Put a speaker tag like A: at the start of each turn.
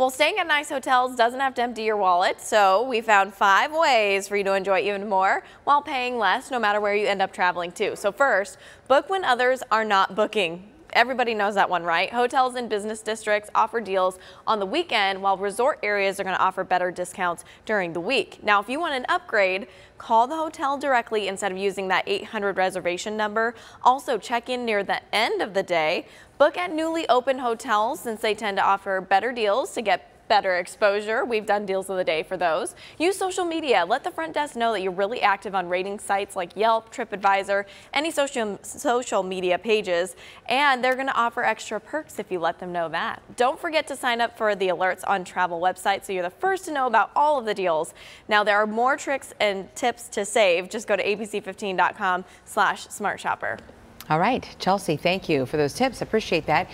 A: Well, staying at nice hotels doesn't have to empty your wallet, so we found 5 ways for you to enjoy even more while paying less no matter where you end up traveling to. So first, book when others are not booking. Everybody knows that one, right? Hotels and business districts offer deals on the weekend, while resort areas are going to offer better discounts during the week. Now, if you want an upgrade, call the hotel directly instead of using that 800 reservation number. Also, check in near the end of the day. Book at newly opened hotels since they tend to offer better deals to get better exposure. We've done deals of the day for those. Use social media. Let the front desk know that you're really active on rating sites like Yelp, TripAdvisor, any social media pages, and they're going to offer extra perks if you let them know that. Don't forget to sign up for the alerts on travel websites so you're the first to know about all of the deals. Now, there are more tricks and tips to save. Just go to abc15.com/smartshopper.
B: All right, Chelsea, thank you for those tips. Appreciate that.